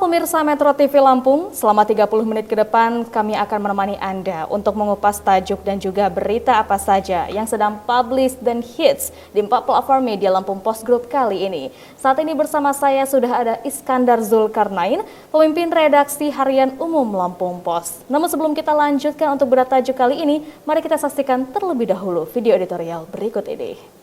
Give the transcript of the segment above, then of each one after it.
pemirsa Metro TV Lampung, selama 30 menit ke depan kami akan menemani Anda untuk mengupas tajuk dan juga berita apa saja yang sedang publish dan hits di 4 platform media Lampung Post Group kali ini. Saat ini bersama saya sudah ada Iskandar Zulkarnain, pemimpin redaksi harian umum Lampung Post. Namun sebelum kita lanjutkan untuk berita tajuk kali ini, mari kita saksikan terlebih dahulu video editorial berikut ini.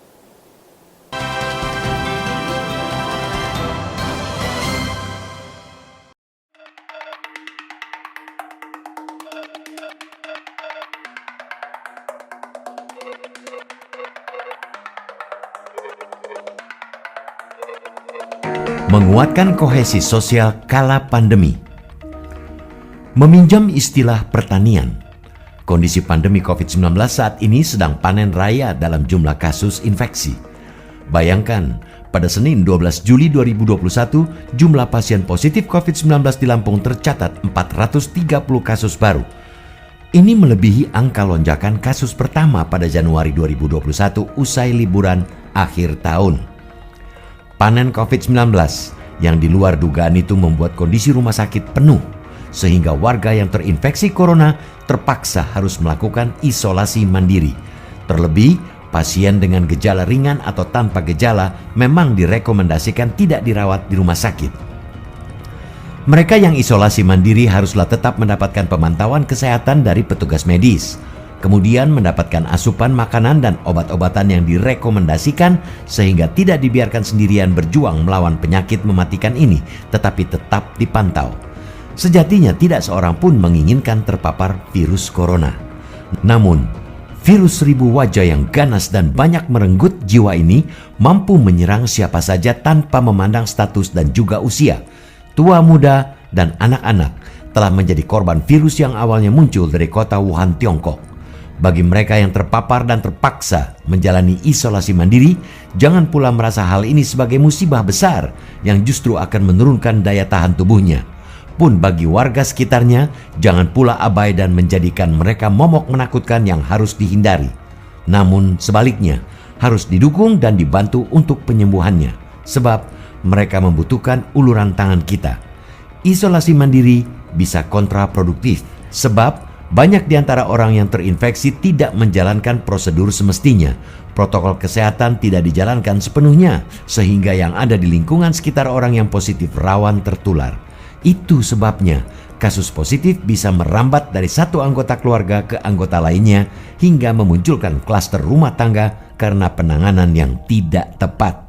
Menguatkan kohesi sosial kala pandemi. Meminjam istilah pertanian, kondisi pandemi COVID-19 saat ini sedang panen raya dalam jumlah kasus infeksi. Bayangkan, pada Senin 12 Juli 2021, jumlah pasien positif COVID-19 di Lampung tercatat 430 kasus baru. Ini melebihi angka lonjakan kasus pertama pada Januari 2021 usai liburan akhir tahun. Panen COVID-19 yang di luar dugaan itu membuat kondisi rumah sakit penuh, sehingga warga yang terinfeksi corona terpaksa harus melakukan isolasi mandiri. Terlebih, pasien dengan gejala ringan atau tanpa gejala memang direkomendasikan tidak dirawat di rumah sakit. Mereka yang isolasi mandiri haruslah tetap mendapatkan pemantauan kesehatan dari petugas medis, kemudian mendapatkan asupan makanan dan obat-obatan yang direkomendasikan sehingga tidak dibiarkan sendirian berjuang melawan penyakit mematikan ini, tetapi tetap dipantau. Sejatinya tidak seorang pun menginginkan terpapar virus corona. Namun, virus seribu wajah yang ganas dan banyak merenggut jiwa ini mampu menyerang siapa saja tanpa memandang status dan juga usia. Tua muda dan anak-anak telah menjadi korban virus yang awalnya muncul dari kota Wuhan, Tiongkok. Bagi mereka yang terpapar dan terpaksa menjalani isolasi mandiri, jangan pula merasa hal ini sebagai musibah besar yang justru akan menurunkan daya tahan tubuhnya. Pun bagi warga sekitarnya, jangan pula abai dan menjadikan mereka momok menakutkan yang harus dihindari. Namun sebaliknya, harus didukung dan dibantu untuk penyembuhannya, sebab mereka membutuhkan uluran tangan kita. Isolasi mandiri bisa kontraproduktif, sebab banyak di antara orang yang terinfeksi tidak menjalankan prosedur semestinya. Protokol kesehatan tidak dijalankan sepenuhnya, sehingga yang ada di lingkungan sekitar orang yang positif rawan tertular. Itu sebabnya kasus positif bisa merambat dari satu anggota keluarga ke anggota lainnya hingga memunculkan klaster rumah tangga karena penanganan yang tidak tepat.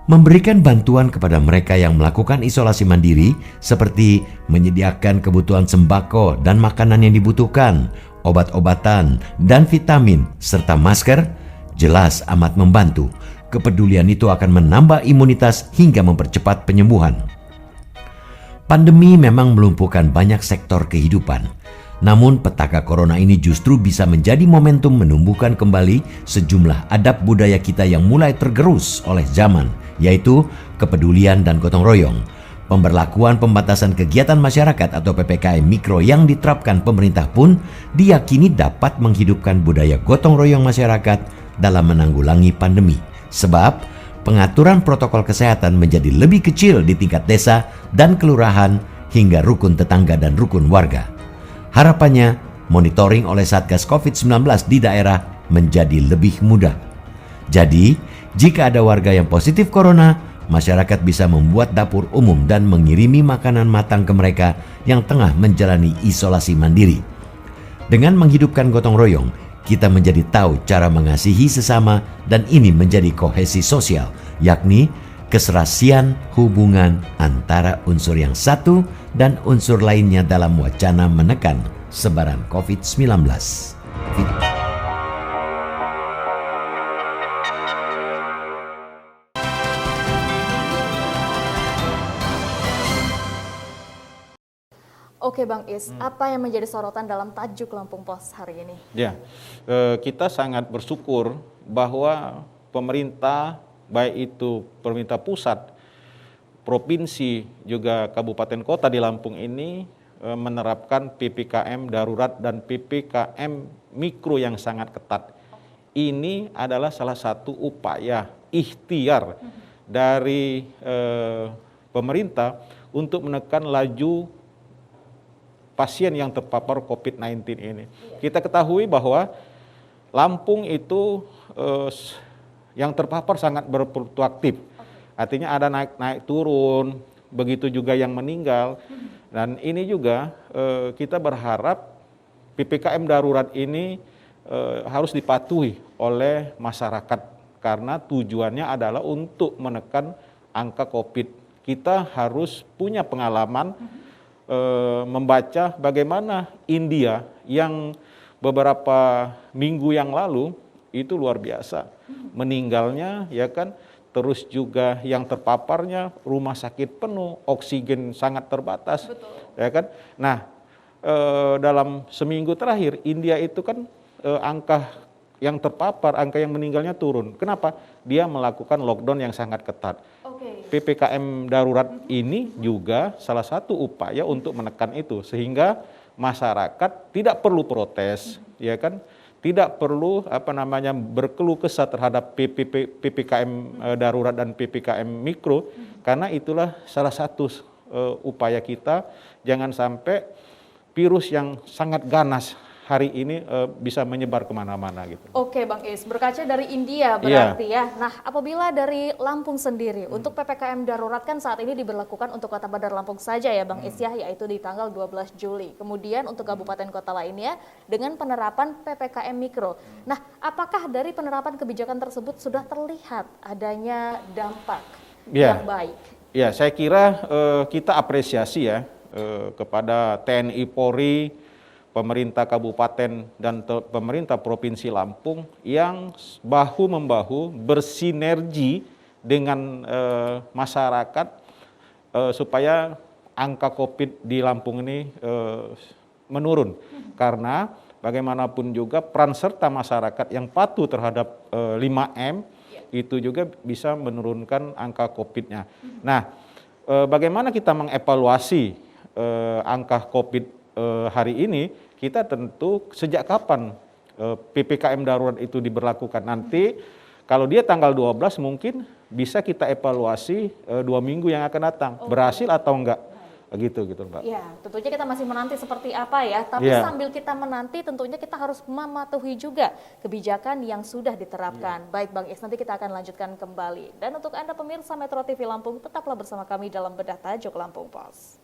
Memberikan bantuan kepada mereka yang melakukan isolasi mandiri seperti menyediakan kebutuhan sembako dan makanan yang dibutuhkan, obat-obatan dan vitamin serta masker jelas amat membantu. Kepedulian itu akan menambah imunitas hingga mempercepat penyembuhan. Pandemi memang melumpuhkan banyak sektor kehidupan. Namun petaka corona ini justru bisa menjadi momentum menumbuhkan kembali sejumlah adab budaya kita yang mulai tergerus oleh zaman, yaitu kepedulian dan gotong royong. Pemberlakuan pembatasan kegiatan masyarakat atau PPKM Mikro yang diterapkan pemerintah pun diyakini dapat menghidupkan budaya gotong royong masyarakat dalam menanggulangi pandemi. Sebab pengaturan protokol kesehatan menjadi lebih kecil di tingkat desa dan kelurahan hingga rukun tetangga dan rukun warga. Harapannya, monitoring oleh Satgas COVID-19 di daerah menjadi lebih mudah. Jadi, jika ada warga yang positif corona, masyarakat bisa membuat dapur umum dan mengirimi makanan matang ke mereka yang tengah menjalani isolasi mandiri. Dengan menghidupkan gotong royong, kita menjadi tahu cara mengasihi sesama dan ini menjadi kohesi sosial, yakni keserasian hubungan antara unsur yang satu dan unsur lainnya dalam wacana menekan sebaran COVID-19. Oke Bang Is, apa yang menjadi sorotan dalam tajuk Lampung Post hari ini? Ya, kita sangat bersyukur bahwa pemerintah, baik itu pemerintah pusat, provinsi, juga kabupaten kota di Lampung ini menerapkan PPKM darurat dan PPKM mikro yang sangat ketat. Ini adalah salah satu upaya ikhtiar dari pemerintah untuk menekan laju pasien yang terpapar COVID-19 ini. Kita ketahui bahwa Lampung itu yang terpapar sangat berfluktuatif. Artinya ada naik turun, begitu juga yang meninggal. Dan ini juga kita berharap PPKM darurat ini harus dipatuhi oleh masyarakat karena tujuannya adalah untuk menekan angka COVID. Kita harus punya pengalaman membaca bagaimana India yang beberapa minggu yang lalu itu luar biasa meninggalnya, ya kan, terus juga yang terpaparnya rumah sakit penuh, oksigen sangat terbatas. Betul. Ya kan. Nah, dalam seminggu terakhir India itu kan angka yang terpapar, angka yang meninggalnya turun. Kenapa? Dia melakukan lockdown yang sangat ketat. PPKM darurat ini juga salah satu upaya untuk menekan itu sehingga masyarakat tidak perlu protes, ya kan? Tidak perlu berkeluh kesah terhadap PPKM darurat dan PPKM mikro karena itulah salah satu upaya kita jangan sampai virus yang sangat ganas hari ini bisa menyebar kemana-mana gitu. Oke Bang Is, berkaca dari India berarti ya. Nah, apabila dari Lampung sendiri, untuk PPKM darurat kan saat ini diberlakukan untuk Kota Bandar Lampung saja ya Bang Is ya, yaitu di tanggal 12 Juli. Kemudian untuk kabupaten kota lainnya dengan penerapan PPKM mikro. Nah, apakah dari penerapan kebijakan tersebut sudah terlihat adanya dampak yang baik? Ya, saya kira kita apresiasi ya kepada TNI Polri, pemerintah kabupaten dan pemerintah provinsi Lampung yang bahu-membahu bersinergi dengan masyarakat supaya angka COVID di Lampung ini menurun. Karena bagaimanapun juga peran serta masyarakat yang patuh terhadap 5M itu juga bisa menurunkan angka COVID-nya. Nah, bagaimana kita mengevaluasi angka COVID hari ini, kita tentu sejak kapan PPKM darurat itu diberlakukan. Nanti kalau dia tanggal 12 mungkin bisa kita evaluasi 2 minggu yang akan datang, berhasil atau enggak. Gitu Mbak. Ya, tentunya kita masih menanti seperti apa ya, tapi sambil kita menanti tentunya kita harus mematuhi juga kebijakan yang sudah diterapkan. Baik Bang Is, nanti kita akan lanjutkan kembali. Dan untuk Anda pemirsa Metro TV Lampung, tetaplah bersama kami dalam Bedah Tajuk Lampung Pos.